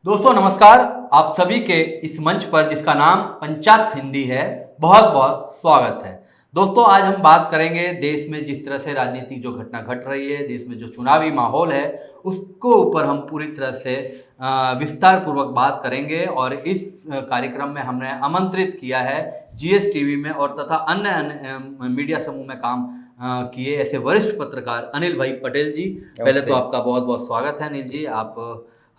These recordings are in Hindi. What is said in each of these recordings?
दोस्तों नमस्कार। आप सभी के इस मंच पर जिसका नाम पंचायत हिंदी है, बहुत बहुत स्वागत है। दोस्तों आज हम बात करेंगे देश में जिस तरह से राजनीतिक जो घटना घट रही है, देश में जो चुनावी माहौल है उसको ऊपर हम पूरी तरह से विस्तार पूर्वक बात करेंगे। और इस कार्यक्रम में हमने आमंत्रित किया है जीएस टीवी में और तथा अन्य मीडिया समूह में काम किए ऐसे वरिष्ठ पत्रकार अनिल भाई पटेल जी। पहले तो आपका बहुत बहुत स्वागत है अनिल जी, आप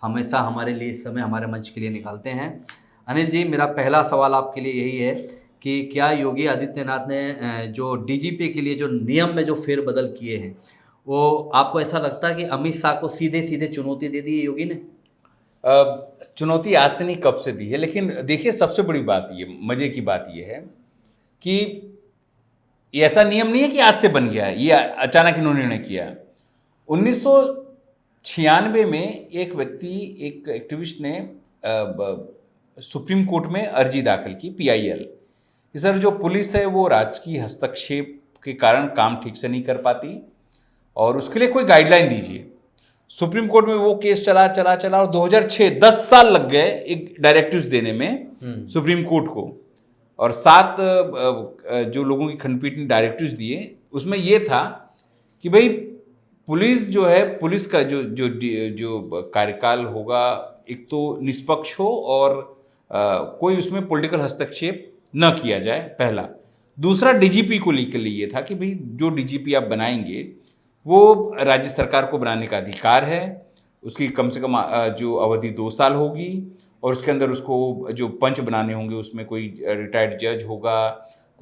हमेशा हमारे लिए इस समय हमारे मंच के लिए निकालते हैं। अनिल जी, मेरा पहला सवाल आपके लिए यही है कि क्या योगी आदित्यनाथ ने जो डीजीपी के लिए जो नियम में जो फेरबदल किए हैं, वो आपको ऐसा लगता है कि अमित शाह को सीधे सीधे चुनौती दे दी है योगी ने? चुनौती आज से नहीं कब से दी है, लेकिन देखिए सबसे बड़ी बात ये, मजे की बात ये है कि ये ऐसा नियम नहीं है कि आज से बन गया है, ये अचानक इन्होंने निर्णय किया। 1996 में एक व्यक्ति, एक एक्टिविस्ट ने सुप्रीम कोर्ट में अर्जी दाखिल की, पीआईएल, कि सर जो पुलिस है वो राजकीय हस्तक्षेप के कारण काम ठीक से नहीं कर पाती और उसके लिए कोई गाइडलाइन दीजिए। सुप्रीम कोर्ट में वो केस चला और 2006 10 साल लग गए एक डायरेक्टिव्स देने में सुप्रीम कोर्ट को। और 7 जो लोगों की खंडपीठ ने डायरेक्टिव्स दिए, उसमें ये था कि भाई पुलिस जो है, पुलिस का जो कार्यकाल होगा, एक तो निष्पक्ष हो और कोई उसमें पॉलिटिकल हस्तक्षेप न किया जाए, पहला। दूसरा डीजीपी को लेकर ये था कि भाई जो डीजीपी आप बनाएंगे वो राज्य सरकार को बनाने का अधिकार है, उसकी कम से कम जो अवधि 2 साल होगी और उसके अंदर उसको जो पंच बनाने होंगे उसमें कोई रिटायर्ड जज होगा,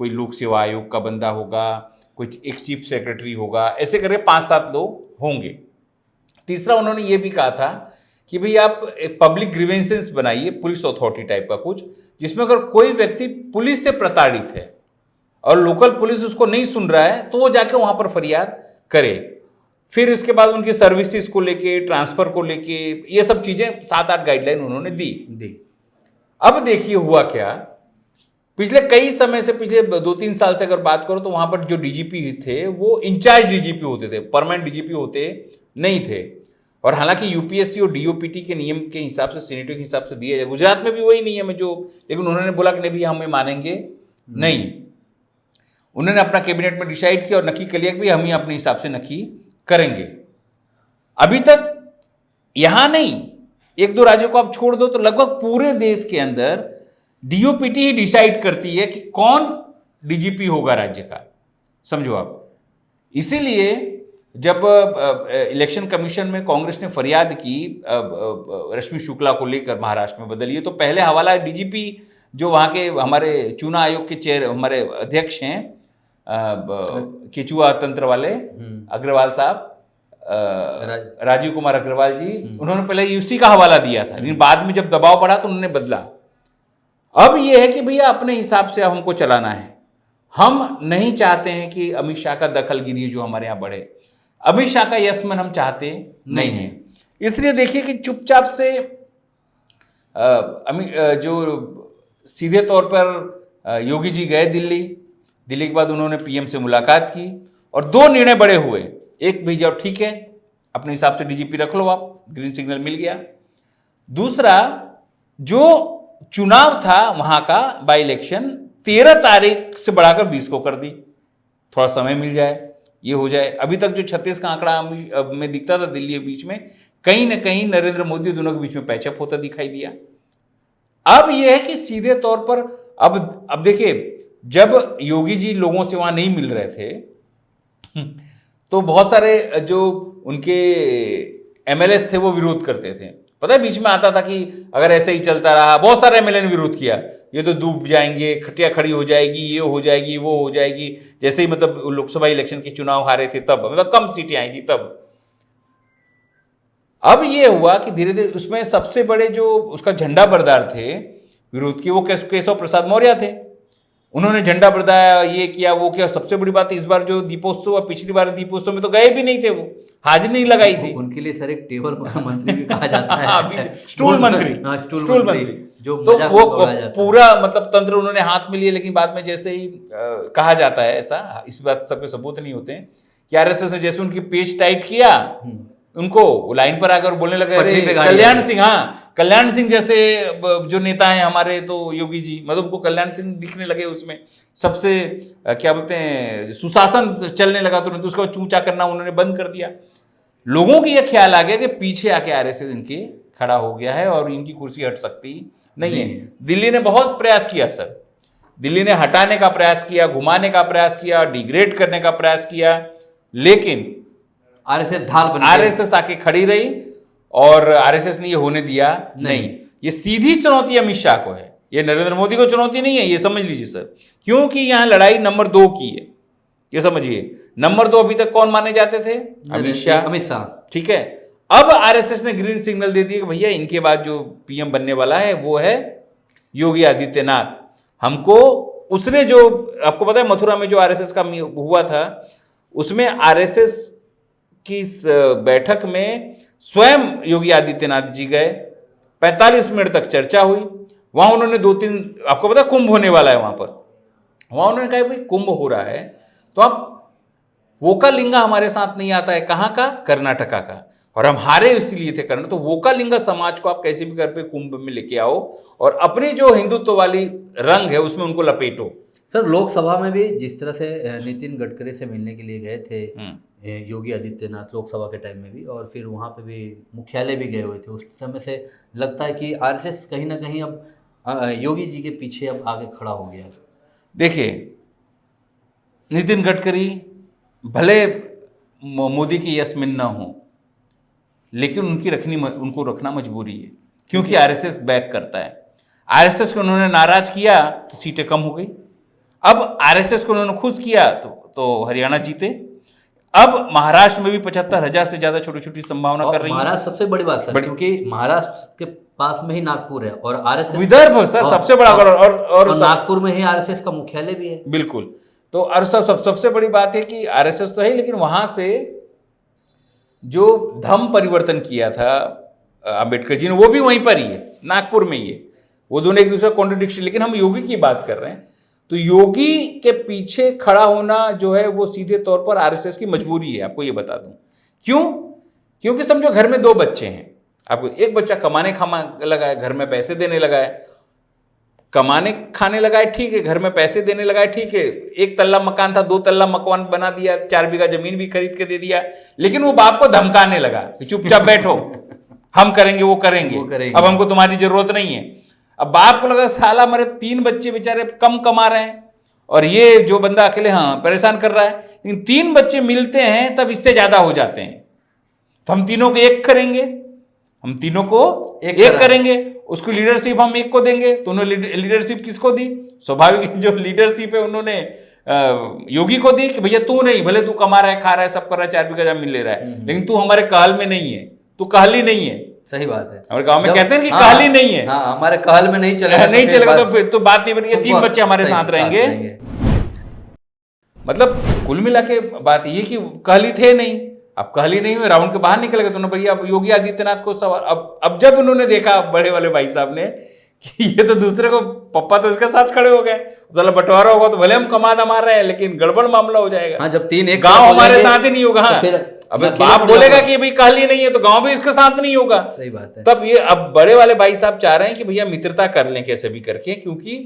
कोई लोक सेवा आयोग का बंदा होगा, कोई एक चीफ सेक्रेटरी होगा, ऐसे करके 5-7 लोग होंगे। तीसरा उन्होंने ये भी कहा था कि भाई आप एक पब्लिक ग्रीवेंसेस बनाइए, पुलिस अथॉरिटी टाइप का कुछ, जिसमें अगर कोई व्यक्ति पुलिस से प्रताड़ित है और लोकल पुलिस उसको नहीं सुन रहा है तो वो जाके वहां पर फरियाद करे। फिर उसके बाद उनकी सर्विसेज को लेके, ट्रांसफर को लेके, ये सब चीजें 7-8 गाइडलाइन उन्होंने दी। अब देखिए हुआ क्या, पिछले कई समय से, पिछले 2-3 साल से अगर बात करो तो वहां पर जो डीजीपी थे वो इंचार्ज डीजीपी होते थे, परमानेंट डीजीपी होते नहीं थे। और हालांकि यूपीएससी और डीओपीटी के नियम के हिसाब से, सीनेटो के हिसाब से दिया जाए, गुजरात में भी वही नियम है जो, लेकिन उन्होंने बोला कि नहीं भी हमें मानेंगे नहीं। उन्होंने अपना कैबिनेट में डिसाइड किया और नक्की कर लिया कि हम ही अपने हिसाब से नक्की करेंगे। अभी तक यहां नहीं, 1-2 राज्यों को आप छोड़ दो तो लगभग पूरे देश के अंदर डीओपीटी ही डिसाइड करती है कि कौन डीजीपी होगा राज्य का, समझो आप। इसीलिए जब इलेक्शन कमीशन में कांग्रेस ने फरियाद की रश्मि शुक्ला को लेकर महाराष्ट्र में बदलिए, तो पहले हवाला डीजीपी जो वहां के हमारे चुनाव आयोग के हमारे अध्यक्ष हैं, केचुआ तंत्र वाले अग्रवाल साहब, राजीव कुमार अग्रवाल जी, उन्होंने पहले उसी का हवाला दिया था, लेकिन बाद में जब दबाव बढ़ा तो उन्होंने बदला। अब यह है कि भैया अपने हिसाब से हमको चलाना है, हम नहीं चाहते हैं कि अमित शाह का दखलगिरी जो हमारे यहाँ बढ़े, अमित शाह का यशमन हम चाहते नहीं है। इसलिए देखिए कि चुपचाप से जो सीधे तौर पर योगी जी गए दिल्ली के बाद उन्होंने पीएम से मुलाकात की और 2 निर्णय बड़े हुए। एक, भेजा ठीक है अपने हिसाब से डीजीपी रख लो आप, ग्रीन सिग्नल मिल गया। दूसरा, जो चुनाव था वहां का बाई इलेक्शन 13 तारीख से बढ़ाकर 20 को कर दी, थोड़ा समय मिल जाए, ये हो जाए। अभी तक जो 36 का आंकड़ा में दिखता था दिल्ली के बीच में, कहीं ना कहीं नरेंद्र मोदी दोनों के बीच में पैचअप होता दिखाई दिया। अब यह है कि सीधे तौर पर अब देखिए, जब योगी जी लोगों से वहां नहीं मिल रहे थे तो बहुत सारे जो उनके एमएलएस थे वो विरोध करते थे। पता है, बीच में आता था कि अगर ऐसे ही चलता रहा, बहुत सारे एमएलए ने विरोध किया, ये तो डूब जाएंगे, खटिया खड़ी हो जाएगी, ये हो जाएगी, वो हो जाएगी। जैसे ही मतलब लोकसभा इलेक्शन के चुनाव हारे थे तब, मतलब कम सीटें आई थी तब। अब ये हुआ कि धीरे धीरे उसमें सबसे बड़े जो उसका झंडा बरदार थे विरोध की, वो केशव प्रसाद मौर्य थे। उन्होंने झंडा बरदाया, ये किया, वो किया। सबसे बड़ी बात इस बार जो दीपोत्सव, और पिछली बार दीपोत्सव में तो गए भी नहीं थे, वो हाजिरी नहीं लगाई थी। उनके लिए सर एक टेबल मंत्री भी कहा जाता है स्टूल मंत्री, स्टूल मंत्री जो तो वो पूरा मतलब तंत्र उन्होंने हाथ में लिए। लेकिन बाद में जैसे ही कहा जाता है, ऐसा इस बात सबके सबूत नहीं होते हैं कि आरएसएस ने जैसे उनकी पेज टाइट किया उनको लाइन पर आकर बोलने लगे, पटरी अरे पे गाड़ी कल्याण लगी। सिंह, हाँ कल्याण सिंह जैसे जो नेता हैं हमारे, तो योगी जी, मतलब उनको कल्याण सिंह दिखने लगे उसमें सबसे क्या बोलते हैं, सुशासन चलने लगा तुरंत। उसके बाद चूचा करना उन्होंने बंद कर दिया। लोगों को यह ख्याल आ गया कि पीछे आके आरएसएस इनके खड़ा हो गया है और इनकी कुर्सी हट सकती नहीं है। दिल्ली ने बहुत प्रयास किया सर, दिल्ली ने हटाने का प्रयास किया, घुमाने का प्रयास किया, डिग्रेड करने का प्रयास किया, लेकिन आरएसएस ढाल बन गई। आरएसएस आके खड़ी रही और आरएसएस ने ये होने दिया नहीं। ये सीधी चुनौती अमित शाह को है, ये नरेंद्र मोदी को चुनौती नहीं है, ये समझ लीजिए सर। क्योंकि यहां लड़ाई नंबर 2 की है, ये समझिए। नंबर 2 अभी तक कौन माने जाते थे? अमित शाह। ठीक है, अब आरएसएस ने ग्रीन सिग्नल दे दिया कि भैया इनके बाद जो पीएम बनने वाला है वो है योगी आदित्यनाथ। हमको उसने जो, आपको पता है मथुरा में जो आरएसएस का हुआ था, उसमें आरएसएस की इस बैठक में स्वयं योगी आदित्यनाथ जी गए, 45 मिनट तक चर्चा हुई। वहां उन्होंने 2-3, आपको पता है कुंभ होने वाला है वहां पर, वहां उन्होंने कहा भाई कुंभ हो रहा है तो अब वोकालिंगा हमारे साथ नहीं आता है, कहां का? कर्नाटका का, और हम हारे इसलिए थे करना, तो वोकालिंगा समाज को आप कैसे भी कर पे कुंभ में लेके आओ और अपनी जो हिंदुत्व वाली रंग है उसमें उनको लपेटो। सर लोकसभा में भी जिस तरह से नितिन गडकरी से मिलने के लिए गए थे योगी आदित्यनाथ लोकसभा के टाइम में भी, और फिर वहाँ पे भी मुख्यालय भी गए हुए थे, उस समय से लगता है कि आरएसएस कहीं ना कहीं अब योगी जी के पीछे अब आगे खड़ा हो गया। देखिए, नितिन गडकरी भले मोदी की यस मिन ना हो, लेकिन उनको रखना मजबूरी है, क्योंकि आरएसएस बैक करता है। आरएसएस को उन्होंने नाराज किया तो सीटें कम हो गई। अब आरएसएस को उन्होंने खुश किया तो हरियाणा जीते। अब महाराष्ट्र में भी 75,000 से ज्यादा छोटी छोटी संभावना कर रही है। महाराष्ट्र सबसे बड़ी बात सर, क्योंकि महाराष्ट्र के पास में ही नागपुर है और आरएसएस, विदर्भ सर सबसे बड़ा, और नागपुर में ही आरएसएस का मुख्यालय भी है। बिल्कुल। तो और सबसे बड़ी बात है कि आरएसएस तो है, लेकिन वहां से जो धर्म परिवर्तन किया था अंबेडकर जी ने, वो भी वहीं पर ही है, नागपुर में ही है। वो दोनों एक दूसरे कॉन्ट्रडिक्शन, लेकिन हम योगी की बात कर रहे हैं, तो योगी के पीछे खड़ा होना जो है वो सीधे तौर पर आरएसएस की मजबूरी है। आपको ये बता दूं क्यों? क्योंकि समझो घर में 2 बच्चे हैं, आपको एक बच्चा कमाने लगा है, घर में पैसे देने लगा है, कमाने खाने लगा है, ठीक है, घर में पैसे देने लगा है, ठीक है, 1 तल्ला मकान था 2 तल्ला मकान बना दिया, 4 बीघा जमीन भी खरीद के दे दिया, लेकिन वो बाप को धमकाने लगा कि चुपचाप बैठो, हम करेंगे वो करेंगे, अब हमको तुम्हारी जरूरत नहीं है। अब बाप को लगा साला मेरे 3 बच्चे बेचारे कम कमा रहे हैं और ये जो बंदा अकेले हाँ परेशान कर रहा है, लेकिन 3 बच्चे मिलते हैं तब इससे ज्यादा हो जाते हैं, तो हम तीनों को एक करेंगे, हम तीनों को एक करेंगे, उसको लीडरशिप हम एक को देंगे। तो उन्होंने लीडरशिप किसको दी? स्वाभाविक जो लीडरशिप है उन्होंने योगी को दी कि भैया तू नहीं, भले तू कमा रहा है, खा रहा है, सब कर रहा है, 4 बीघा जमीन ले रहा है, लेकिन तू हमारे कहल में नहीं है, तू कहली नहीं है। सही बात है, हमारे गांव में कहते हैं कि कहली नहीं है, हाँ, हमारे कहल में नहीं चलेगा, नहीं चलेगा तो फिर तो बात नहीं बनेगी, 3 बच्चे हमारे साथ रहेंगे। मतलब कुल मिला के बात ये कि कहली थे नहीं, अब कहली नहीं हुए, राउंड के बाहर निकल गए, तो उन्होंने भैया योगी आदित्यनाथ को सवाल। अब जब उन्होंने देखा बड़े वाले भाई साहब ने कि ये तो दूसरे को, पप्पा तो उसके साथ खड़े हो गए, तो बंटवारा होगा तो भले हम कमा दमा रहे हैं, लेकिन गड़बड़ मामला हो जाएगा। हाँ, जब 3 एक गांव हमारे साथ ही नहीं होगा। हाँ, अब बाप बोलेगा कि भाई कहली नहीं है तो गांव भी इसके साथ नहीं होगा। सही बात है। तब ये अब बड़े वाले भाई साहब चाह रहे हैं कि भैया मित्रता कर लें कैसे भी करके, क्योंकि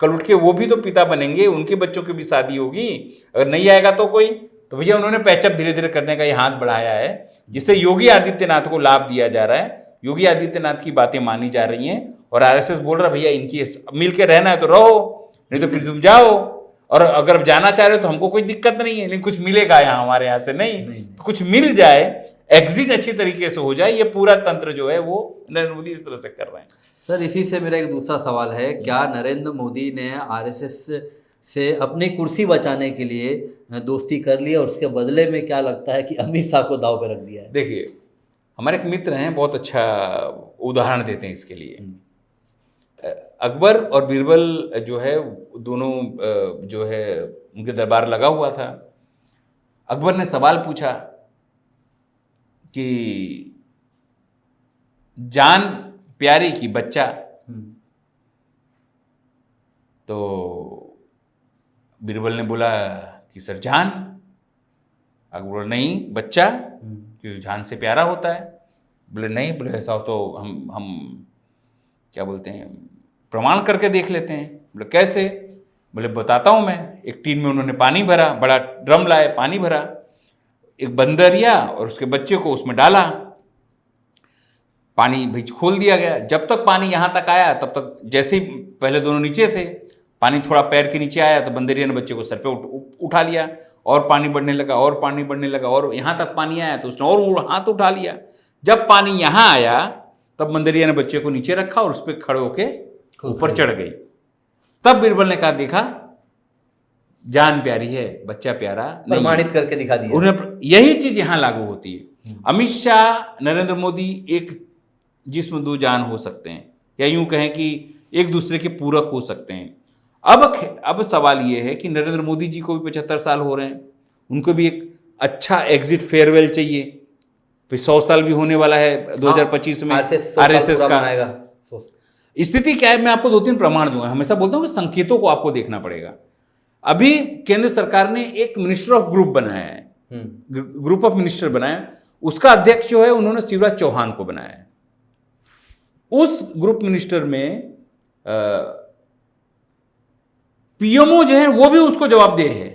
कल उठ के वो भी तो पिता बनेंगे, उनके बच्चों की भी शादी होगी, अगर नहीं आएगा तो कोई, तो भैया उन्होंने पैचअप धीरे धीरे करने का ये हाथ बढ़ाया है, जिससे योगी आदित्यनाथ को लाभ दिया जा रहा है। योगी आदित्यनाथ की बातें मानी जा रही हैं और आरएसएस बोल रहा भैया इनकी मिल के रहना है तो रहो, नहीं तो फिर तुम जाओ, और अगर जाना चाह रहे हो तो हमको कोई दिक्कत नहीं है, लेकिन कुछ मिलेगा यहाँ हमारे यहाँ से नहीं, तो कुछ मिल जाए, एग्जिट अच्छी तरीके से हो जाए, ये पूरा तंत्र जो है वो नरेंद्र मोदी इस तरह से कर रहे हैं। सर इसी से मेरा एक दूसरा सवाल है, क्या नरेंद्र मोदी ने आरएसएस से अपनी कुर्सी बचाने के लिए दोस्ती कर ली और उसके बदले में क्या लगता है कि अमित शाह को दाव पे रख दिया है? देखिए, हमारे एक मित्र हैं, बहुत अच्छा उदाहरण देते हैं इसके लिए। अकबर और बीरबल जो है दोनों जो है उनके दरबार लगा हुआ था। अकबर ने सवाल पूछा कि जान प्यारी की बच्चा, तो बीरबल ने बोला कि सर जान। अकबर नहीं बच्चा, क्योंकि जान से प्यारा होता है। बोले नहीं, बोले ऐसा हो तो हम क्या बोलते हैं, प्रमाण करके देख लेते हैं। बोले कैसे? बोले बताता हूँ मैं। एक टीन में उन्होंने पानी भरा, बड़ा ड्रम लाए, पानी भरा, एक बंदरिया और उसके बच्चे को उसमें डाला, पानी भाई खोल दिया गया। जब तक पानी यहाँ तक आया तब तक, जैसे ही पहले दोनों नीचे थे, पानी थोड़ा पैर के नीचे आया तो बंदरिया ने बच्चे को सर पे उठा लिया, और पानी बढ़ने लगा, और पानी बढ़ने लगा, और यहाँ तक पानी आया तो उसने और हाथ उठा लिया। जब पानी यहाँ आया तब बंदरिया ने बच्चे को नीचे रखा और उस पर खड़े होके ऊपर चढ़ गई। तब बीरबल ने कहा देखा, जान प्यारी है, बच्चा प्यारा नहीं, प्रमाणित करके दिखा दिया। उन्हें यही चीज यहां लागू होती है। अमित शाह, नरेंद्र मोदी एक जिस्म दो जान हो सकते हैं, या यूं कहें कि एक दूसरे के पूरक हो सकते हैं। अब सवाल यह है कि नरेंद्र मोदी जी को भी 75 साल हो रहे हैं, उनको भी एक अच्छा एग्जिट फेयरवेल चाहिए। फिर 100 साल भी होने वाला है 2025 में आरएसएस का। स्थिति क्या है, मैं आपको 2-3 प्रमाण दूंगा। हमेशा बोलता हूं कि संकेतों को आपको देखना पड़ेगा। अभी केंद्र सरकार ने एक मिनिस्टर ऑफ ग्रुप बनाया है, ग्रुप ऑफ मिनिस्टर बनाया, उसका अध्यक्ष जो है उन्होंने शिवराज चौहान को बनाया है। उस ग्रुप मिनिस्टर में पीएमओ जो है वो भी उसको जवाबदेह है।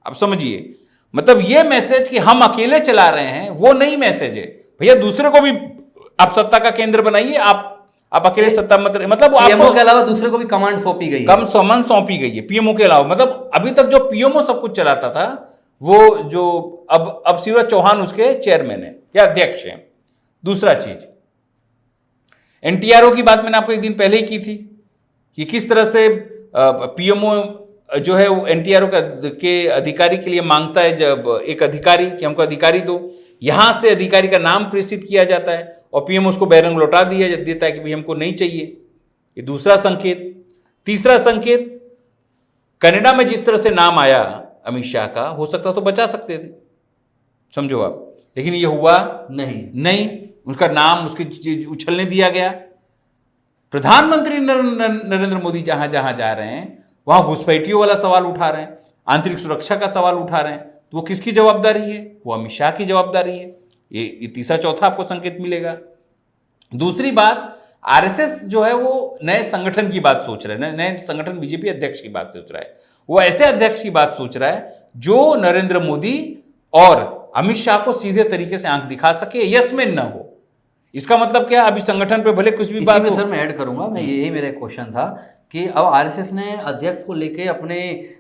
अब समझिए, मतलब ये मैसेज कि हम अकेले चला रहे हैं वो नहीं मैसेज है। भैया दूसरे को भी आप सत्ता का केंद्र बनाइए, आप अकेले सत्ता मत, मतलब पीएमओ के अलावा दूसरे को भी कमांड सौंपी गई है, कम समन सौंपी गई है पीएमओ के अलावा। मतलब अभी तक जो पीएमओ सब कुछ चलाता था वो जो अब शिवराज चौहान उसके चेयरमैन है या अध्यक्ष है। दूसरा चीज, एनटीआरओ की बात मैंने आपको एक दिन पहले ही की थी कि किस तरह से पीएमओ जो है वो एनटीआरओ के अधिकारी के लिए मांगता है, जब एक अधिकारी कि हमको अधिकारी दो, यहां से अधिकारी का नाम प्रेषित किया जाता है और पीएम उसको बैरंग लौटा दिया देता है कि भाई हमको नहीं चाहिए। ये दूसरा संकेत। तीसरा संकेत, कनाडा में जिस तरह से नाम आया अमित शाह का, हो सकता तो बचा सकते थे, समझो आप, लेकिन ये हुआ नहीं। उसका नाम उसके उछलने दिया गया। प्रधानमंत्री नरेंद्र मोदी जहां जहां जा रहे हैं वहां घुसपैठियों वाला सवाल उठा रहे हैं, आंतरिक सुरक्षा का सवाल उठा रहे हैं, तो वो किसकी जवाबदारी है? वो अमित शाह की जवाबदारी है। ये तीसरा चौथा आपको संकेत मिलेगा। दूसरी बात, आरएसएस जो है वो नए संगठन की बात सोच रहा है, नए संगठन बीजेपी अध्यक्ष की बात सोच रहा है। वो ऐसे अध्यक्ष की बात सोच रहा है जो नरेंद्र मोदी और अमित शाह को सीधे तरीके से आंख दिखा सके, यस में न हो। इसका मतलब क्या, अभी संगठन पे भले कुछ भी बात हो। सर मैं ऐड करूंगा, मैं यही मेरा क्वेश्चन था कि अब आरएसएस ने अध्यक्ष को लेके अपने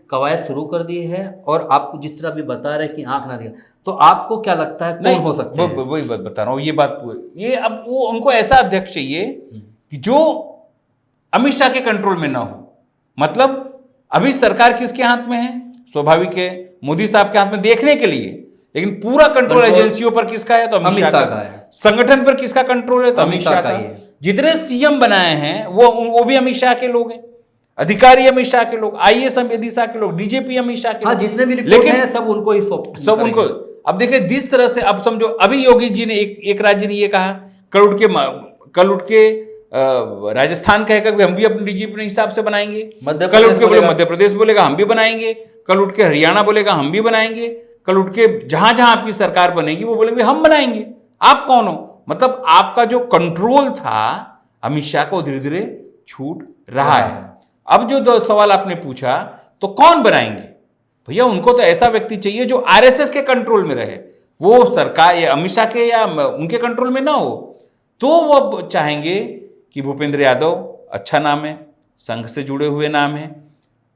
कवायद शुरू कर दी है और आपको जिस तरह भी बता रहे कि आंख ना दिखा, तो आपको क्या लगता है कौन हो सकता है? वही बात बता रहा हूँ। ये बात, ये अब वो उनको ऐसा अध्यक्ष चाहिए कि जो अमित शाह के कंट्रोल में ना हो। मतलब अभी सरकार किसके हाथ में है? स्वाभाविक है मोदी साहब के हाथ में देखने के लिए, लेकिन पूरा कंट्रोल एजेंसियों पर किसका है? तो अमित शाह का है। संगठन पर किसका कंट्रोल है? तो अमित शाह का है। जितने सीएम बनाए हैं वो भी अमित शाह के लोग हैं, अधिकारी अमित शाह के लोग, आईएएस अमित शाह के लोग, डीजीपी अमित शाह के लोग, जितने भी रिपोर्ट हैं सब उनको ही सब उनको। अब देखिए जिस तरह से, अब समझो अभी योगी जी ने एक राज्य ने ये कहा, कल उठ के राजस्थान कहेगा कि हम भी अपने डीजीपी अपने हिसाब से बनाएंगे, कल उठ के बोले मध्य प्रदेश बोलेगा हम भी बनाएंगे, कल उठ के हरियाणा बोलेगा हम भी बनाएंगे, कल उठ के जहां जहां आपकी सरकार बनेगी वो बोलेंगे हम बनाएंगे। आप कौन हो? मतलब आपका जो कंट्रोल था अमित शाह को धीरे धीरे छूट रहा है। अब जो 2 सवाल आपने पूछा, तो कौन बनाएंगे? भैया उनको तो ऐसा व्यक्ति चाहिए जो आरएसएस के कंट्रोल में रहे, वो सरकार या अमित शाह के या उनके कंट्रोल में ना हो। तो वो चाहेंगे कि भूपेंद्र यादव अच्छा नाम है, संघ से जुड़े हुए नाम है,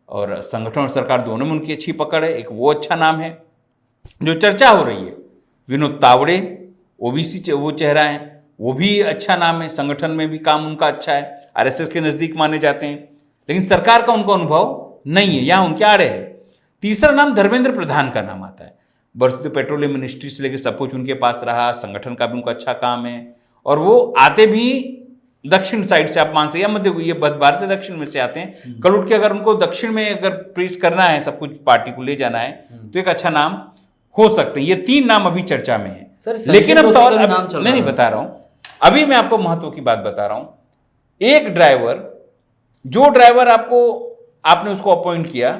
और संगठन और सरकार दोनों में उनकी अच्छी पकड़ है, एक वो अच्छा नाम है। जो चर्चा हो रही है, विनोद तावड़े ओबीसी वो चेहरा है, वो भी अच्छा नाम है, संगठन में भी काम उनका अच्छा है, आरएसएस के नजदीक माने जाते हैं, लेकिन सरकार का उनको अनुभव नहीं है, यहां उनके आड़े है। तीसरा नाम धर्मेंद्र प्रधान का नाम आता है। बरसों पेट्रोलियम मिनिस्ट्री से लेकर सब कुछ उनके पास रहा, संगठन का भी उनका अच्छा काम है, और वो आते भी दक्षिण साइड से, आप मान से या मध्य, ये भारतीय दक्षिण में से आते हैं। कल उठ के अगर उनको दक्षिण में अगर प्रेस करना है, सब कुछ पार्टी को ले जाना है, तो एक अच्छा नाम हो सकते हैं। ये 3 नाम अभी चर्चा में है। लेकिन अब सवाल नहीं बता रहा हूं, अभी मैं आपको महत्व की बात बता रहा हूं। एक ड्राइवर, जो ड्राइवर आपने उसको अपॉइंट किया,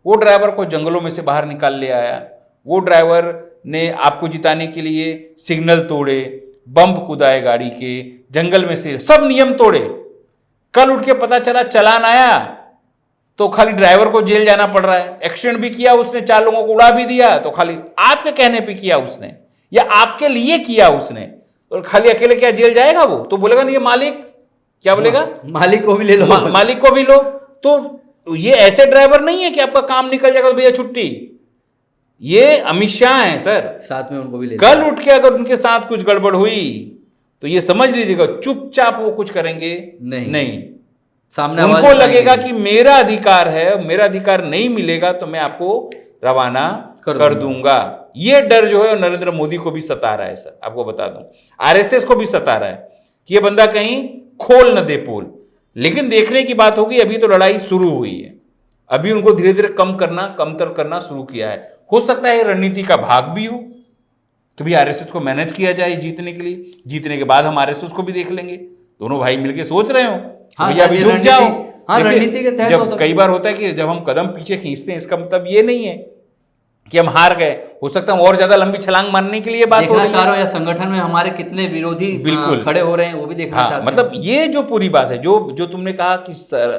वो ड्राइवर को जंगलों में से बाहर निकाल ले आया, वो ड्राइवर ने आपको जिताने के लिए सिग्नल तोड़े, बम कुदाए गाड़ी के, जंगल में से सब नियम तोड़े। कल उठ के पता चला चालान आया तो खाली ड्राइवर को जेल जाना पड़ रहा है। एक्सीडेंट भी किया उसने, 4 लोगों को उड़ा भी दिया, तो खाली आपके कहने पे किया उसने या आपके लिए किया उसने, तो खाली अकेले क्या जेल जाएगा वो? तो बोलेगा नहीं ये मालिक, क्या बोलेगा? मालिक को भी ले लो, मालिक को भी लो। तो ये ऐसे ड्राइवर नहीं है कि आपका काम निकल जाएगा तो भैया छुट्टी। ये अमित शाह है सर, साथ में उनको भी ले कल उठ के अगर उनके साथ कुछ गड़बड़ हुई तो ये समझ लीजिएगा चुपचाप वो कुछ करेंगे नहीं। सामने उनको लगेगा कि मेरा अधिकार है, मेरा अधिकार नहीं मिलेगा तो मैं आपको रवाना कर दूंगा। ये डर जो है नरेंद्र मोदी को भी सता रहा है सर, आपको बता दूं, आरएसएस को भी सता रहा है कि ये बंदा कहीं खोल न दे पोल। लेकिन देखने की बात होगी, अभी तो लड़ाई शुरू हुई है, अभी उनको धीरे धीरे कमतर करना शुरू किया है। हो सकता है रणनीति का भाग भी हो कि भी आरएसएस को मैनेज किया जाए जीतने के लिए, जीतने के बाद हम आरएसएस को भी देख लेंगे। दोनों भाई मिलके सोच रहे हो भैया अभी रुक जाओ। रणनीति के तहत जब कई बार होता है कि जब हम कदम पीछे खींचते हैं, इसका मतलब ये नहीं है कि हम हार गए, हो सकता है और ज्यादा लंबी छलांग मारने के लिए बात हो रही है। या संगठन में हमारे कितने विरोधी बिल्कुल खड़े हो रहे हैं वो भी देखना चाहते हैं। मतलब ये जो पूरी बात है, जो तुमने कहा कि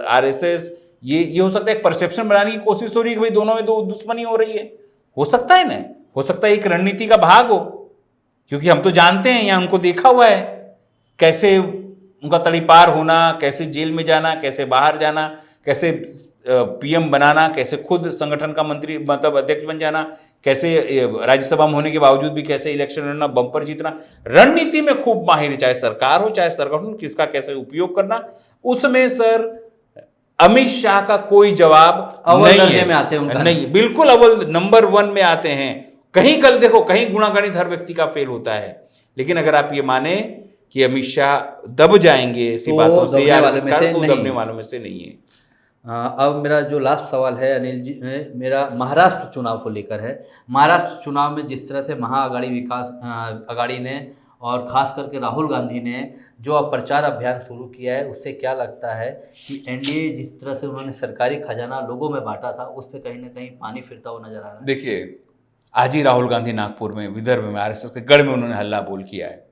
आरएसएस, ये हो सकता है एक परसेप्शन बनाने की कोशिश हो रही है कि भाई दोनों में दो दुश्मनी हो रही है। हो सकता है ना, हो सकता है एक रणनीति का भाग हो, क्योंकि हम तो जानते हैं, यहाँ उनको देखा हुआ है कैसे उनका तड़ीपार होना, कैसे जेल में जाना, कैसे बाहर जाना, कैसे पीएम बनाना, कैसे खुद संगठन का मंत्री मतलब अध्यक्ष बन जाना, कैसे राज्यसभा में होने के बावजूद भी कैसे इलेक्शन लड़ना, बम्पर जीतना। रणनीति में खूब माहिर, चाहे सरकार हो चाहे संगठन, किसका कैसे उपयोग करना, उसमें सर अमित शाह का कोई जवाब नहीं है। में आते हैं नहीं, बिल्कुल अव्वल नंबर 1 में आते हैं। कहीं कल देखो, कहीं गुणागणित हर व्यक्ति का फेल होता है, लेकिन अगर आप ये माने कि अमित शाह दब जाएंगे ऐसी बातों से या दबने वालों में से नहीं है। अब मेरा जो लास्ट सवाल है अनिल जी, मेरा महाराष्ट्र चुनाव को लेकर है। महाराष्ट्र चुनाव में जिस तरह से अगाड़ी ने और खास करके राहुल गांधी ने जो अब प्रचार अभियान शुरू किया है, उससे क्या लगता है कि एनडीए जिस तरह से उन्होंने सरकारी खजाना लोगों में बांटा था, उस पर कहीं ना कहीं पानी फिरता हुआ नजर आ रहा है? देखिए, आज ही राहुल गांधी नागपुर में, विदर्भ में, आरएसएस के गढ़ में उन्होंने हल्ला बोल किया है।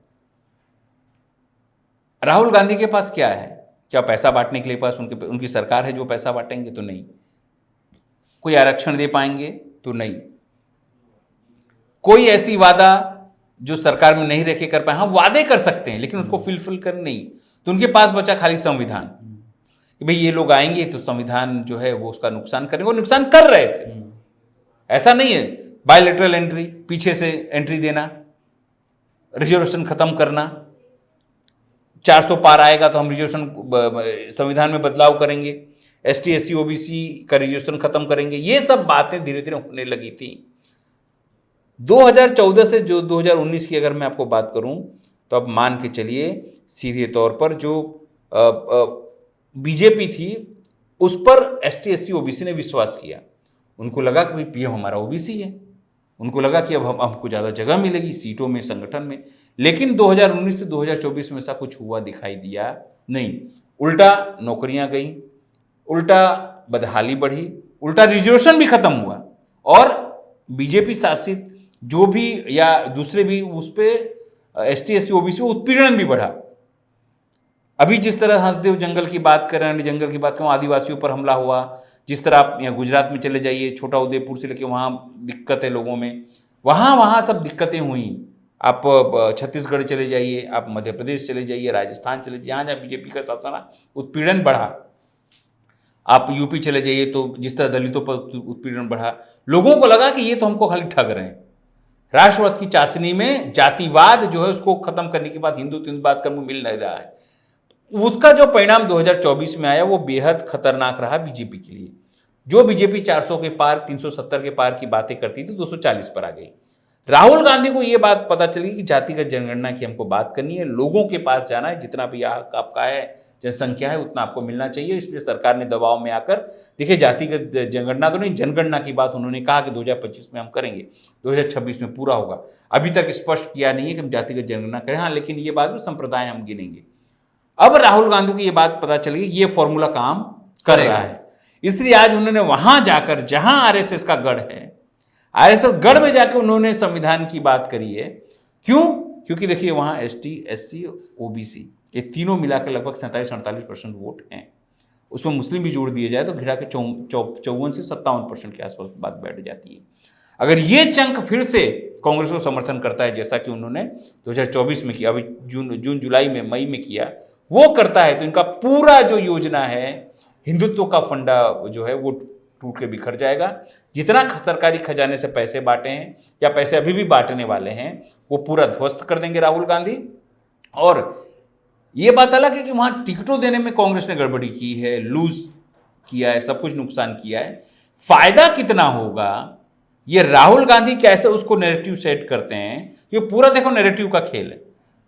राहुल गांधी के पास क्या है? क्या पैसा बांटने के लिए पास उनकी सरकार है जो पैसा बांटेंगे? तो नहीं। कोई आरक्षण दे पाएंगे? तो नहीं। कोई ऐसी वादा जो सरकार में नहीं रखे कर पाए, हाँ वादे कर सकते हैं लेकिन उसको फुलफिल कर नहीं। तो उनके पास बचा खाली संविधान कि भाई ये लोग आएंगे तो संविधान जो है वो उसका नुकसान करेंगे। वो नुकसान कर रहे थे, ऐसा नहीं है। बायलैटरल एंट्री, पीछे से एंट्री देना, रिजर्वेशन खत्म करना, 400 पार आएगा तो हम रिजर्वेशन संविधान में बदलाव करेंगे, एसटी एससी ओबीसी का रिजर्वेशन खत्म करेंगे। ये सब बातें धीरे धीरे होने लगी थी। 2014 से जो 2019 की अगर मैं आपको बात करूं तो अब मान के चलिए सीधे तौर पर जो बीजेपी थी उस पर एसटी एससी ओबीसी ने विश्वास किया। उनको लगा कि भाई पीएम हमारा ओबीसी है, उनको लगा कि अब हमको ज़्यादा जगह मिलेगी सीटों में, संगठन में। लेकिन 2019 से 2024 में ऐसा कुछ हुआ दिखाई दिया नहीं। उल्टा नौकरियां गई, उल्टा बदहाली बढ़ी, उल्टा रिजर्वेशन भी खत्म हुआ और बीजेपी शासित जो भी या दूसरे भी उस पर एसटी एससी ओबीसी में उत्पीड़न भी बढ़ा। अभी जिस तरह हंसदेव जंगल की बात करें, जंगल की बात करें, आदिवासियों पर हमला हुआ, जिस तरह आप यहाँ गुजरात में चले जाइए, छोटा उदेपुर से लेके वहाँ दिक्कत है लोगों में, वहाँ सब दिक्कतें हुई। आप छत्तीसगढ़ चले जाइए, आप मध्य प्रदेश चले जाइए, राजस्थान चले जाइए, जहाँ बीजेपी का शासन उत्पीड़न बढ़ा। आप यूपी चले जाइए तो जिस तरह दलितों पर उत्पीड़न बढ़ा, लोगों को लगा कि ये तो हमको खाली ठग रहे हैं। राष्ट्रवाद की चाशनी में जातिवाद जो है उसको खत्म करने के बाद हिंदुत्ववाद का मिल नहीं रहा है। उसका जो परिणाम 2024 में आया वो बेहद खतरनाक रहा बीजेपी के लिए। जो बीजेपी 400 के पार, 370 के पार की बातें करती थी, 240 पर आ गई। राहुल गांधी को ये बात पता चली कि जातिगत जनगणना की हमको बात करनी है, लोगों के पास जाना है, जितना भी आपका है जनसंख्या है उतना आपको मिलना चाहिए। इसलिए सरकार ने दबाव में आकर, देखिए जातिगत जनगणना तो नहीं, जनगणना की बात उन्होंने कहा कि 2025 में हम करेंगे, 2026 में पूरा होगा। अभी तक स्पष्ट किया नहीं है कि हम जातिगत जनगणना करें, हाँ, लेकिन ये बात में संप्रदाय हम गिनेंगे। अब राहुल गांधी को ये बात पता चली कि ये फॉर्मूला काम कर रहा है, इसलिए आज उन्होंने वहां जाकर, जहां आरएसएस का गढ़ है, आरएसएस गढ़ में जाके उन्होंने संविधान की बात करी है। क्यों? क्योंकि देखिए वहां एसटी, एससी, ओबीसी ये तीनों मिलाकर लगभग 47-48% वोट हैं। उसमें मुस्लिम भी जोड़ दिए जाए तो घिरा के 54 से 57% के आसपास बात बैठ जाती है। अगर ये चंक फिर से कांग्रेस को समर्थन करता है, जैसा कि उन्होंने 2024 में किया, अभी जून जुलाई में, मई में किया, वो करता है, तो इनका पूरा जो योजना है हिंदुत्व का फंडा जो है वो टूट के बिखर जाएगा। जितना सरकारी खजाने से पैसे बांटे हैं या पैसे अभी भी बांटने वाले हैं वो पूरा ध्वस्त कर देंगे राहुल गांधी। और ये बात अलग है कि वहां टिकटों देने में कांग्रेस ने गड़बड़ी की है, लूज किया है, सब कुछ नुकसान किया है। फायदा कितना होगा ये राहुल गांधी कैसे उसको नैरेटिव सेट करते हैं, ये पूरा देखो नैरेटिव का खेल है।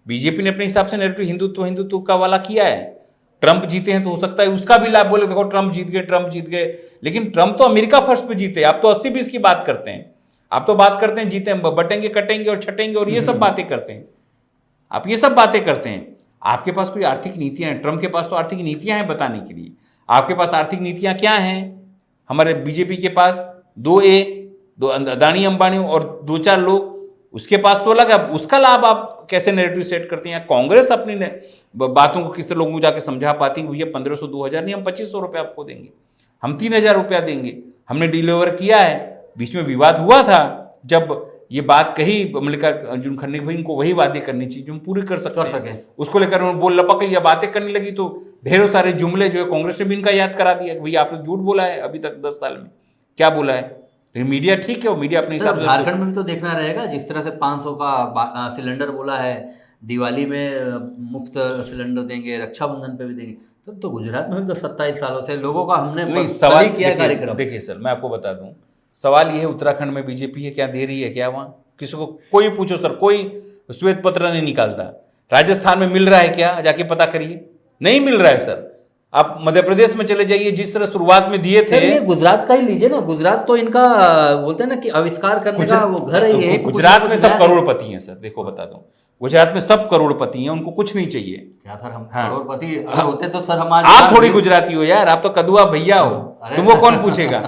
बीजेपी ने अपने हिसाब से नैरेटिव हिंदुत्व का वाला किया है। ट्रंप जीते हैं तो हो सकता है उसका भी लाभ बोले, देखो ट्रंप जीत गए, लेकिन ट्रंप तो अमेरिका फर्स्ट पे जीते। आप तो 80-20 की बात करते हैं, आप तो बात करते हैं जीते बटेंगे, कटेंगे और छटेंगे और ये सब बातें करते हैं। आप ये सब बातें करते हैं, आपके पास कोई आर्थिक नीतियां हैं? ट्रंप के पास तो आर्थिक नीतियां हैं बताने के लिए। आपके पास आर्थिक नीतियां क्या हैं? हमारे बीजेपी के पास 2 अदानी अंबानी और 2-4 लोग, उसके पास तो अलग है। उसका लाभ आप कैसे नैरेटिव सेट करते हैं? कांग्रेस अपनी बातों को किस तरह लोगों को जाके समझा पाती है, भैया 1500-2000 नहीं, हम 2500 रुपये आपको देंगे, हम 3000 रुपया देंगे, हमने डिलीवर किया है। बीच में विवाद हुआ था जब ये बात कही मल्लिकार्जुन अर्जुन खन्ने की, भाई इनको वही वादे करनी चाहिए जो हम पूरी कर सके। उसको लेकर उन्होंने बोल लपक लिया, बातें करने लगी तो ढेरों सारे जुमले जो है कांग्रेस ने भी इनका याद करा दिया कि भैया आपने झूठ बोला है अभी तक 10 साल में, क्या बोला है। लेकिन मीडिया ठीक है, वो मीडिया अपने हिसाब से। झारखंड में भी तो देखना रहेगा, जिस तरह से 500 का सिलेंडर बोला है, दिवाली में मुफ्त सिलेंडर देंगे, रक्षाबंधन पे भी देंगे। तो गुजरात में भी तो 27 सालों से लोगों का हमने सवाल किया कार्यक्रम। देखिए सर, मैं आपको बता दूं, सवाल ये है उत्तराखंड में बीजेपी है, क्या दे रही है क्या? वहां किसी को कोई पूछो सर, कोई श्वेत पत्र नहीं निकालता। राजस्थान में मिल रहा है क्या? जाके पता करिए, नहीं मिल रहा है सर। आप मध्य प्रदेश में चले जाइए, जिस तरह शुरुआत में दिए थे। ये गुजरात का ही लीजिए ना, गुजरात तो इनका बोलते हैं ना कि आविष्कार करने का वो घर ही है। गुजरात में सब करोड़पति हैं सर, देखो बता दूं, गुजरात में सब करोड़पति हैं, उनको कुछ नहीं चाहिए। क्या सर, हम हाँ। करोड़पति अगर होते तो सर हम आज आप थोड़ी गुजराती हो यार, आप तो कदुआ भैया हो, तुमको कौन पूछेगा।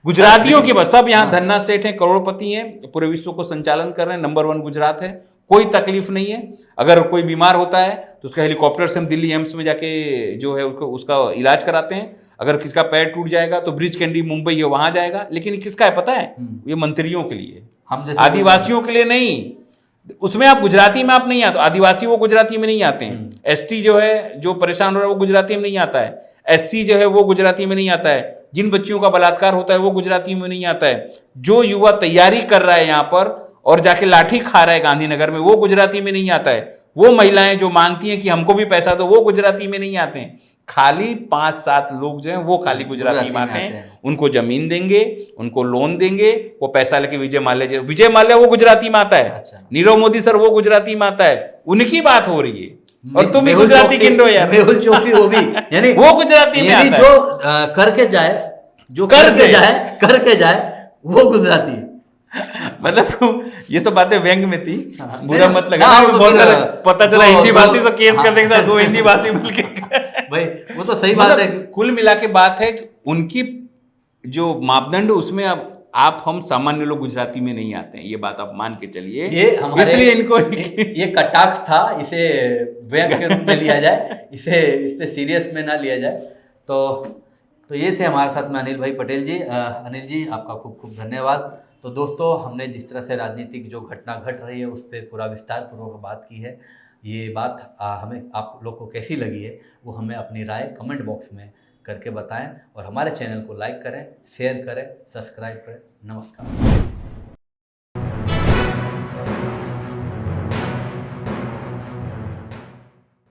गुजरातियों की बस, सब यहाँ धन्ना सेठ हैं, करोड़पति हैं, पूरे विश्व को संचालन कर रहे हैं, नंबर 1 गुजरात है, कोई तकलीफ नहीं है। अगर कोई बीमार होता है तो उसका हेलीकॉप्टर से हम दिल्ली एम्स में जाके जो है उसका इलाज कराते हैं। अगर किसका पैर टूट जाएगा तो ब्रिज कैंडी मुंबई है वहां जाएगा। लेकिन किसका है पता है? ये मंत्रियों के लिए, हम आदिवासियों के लिए नहीं। उसमें आप गुजराती में आप नहीं आते, आदिवासी वो गुजराती में नहीं आते हैं। एसटी जो है, जो परेशान हो रहा है वो गुजराती में नहीं आता है। एससी जो है वो गुजराती में नहीं आता है। जिन बच्चियों का बलात्कार होता है वो गुजराती में नहीं आता है। जो युवा तैयारी कर रहा है यहाँ पर और जाके लाठी खा रहा है गांधीनगर में, वो गुजराती में नहीं आता है। वो महिलाएं जो मांगती हैं कि हमको भी पैसा दो, वो गुजराती में नहीं आते हैं। खाली 5-7 लोग जो हैं वो खाली गुजराती में आते हैं। उनको जमीन देंगे, उनको लोन देंगे, वो पैसा लेके विजय माल्या वो गुजराती में आता है। अच्छा। नीरव मोदी सर वो गुजराती में आता है। उनकी बात हो रही है और तुम भी गुजराती गिन रहे हो यार। मेहुल चोकसी वो भी यानी वो गुजराती में आता है। जो करके जाए वो गुजराती है। मतलब ये सब बातें व्यंग में थी, बुरा मत लगा। तो बहुत सारे पता चला हिंदी भाषी से केस कर देंगे, 2 हिंदी भाषी मिलके। भाई वो तो सही बात है। कुल मिला के बात है कि उनकी जो मापदंड, उसमें अब आप हम सामान्य लोग गुजराती में नहीं आते हैं, ये बात आप मान के चलिए। इसलिए इनको ये कटाक्ष था, इसे व्यंग के रूप में लिया जाए, इसे सीरियस में ना लिया जाए। तो ये थे हमारे साथ में अनिल भाई पटेल जी। अनिल जी आपका खूब खूब धन्यवाद। तो दोस्तों, हमने जिस तरह से राजनीतिक जो घटना घट रही है उस पर पूरा विस्तार पूर्वक बात की है। ये बात हमें आप लोग को कैसी लगी है वो हमें अपनी राय कमेंट बॉक्स में करके बताएं और हमारे चैनल को लाइक करें, शेयर करें, सब्सक्राइब करें। नमस्कार।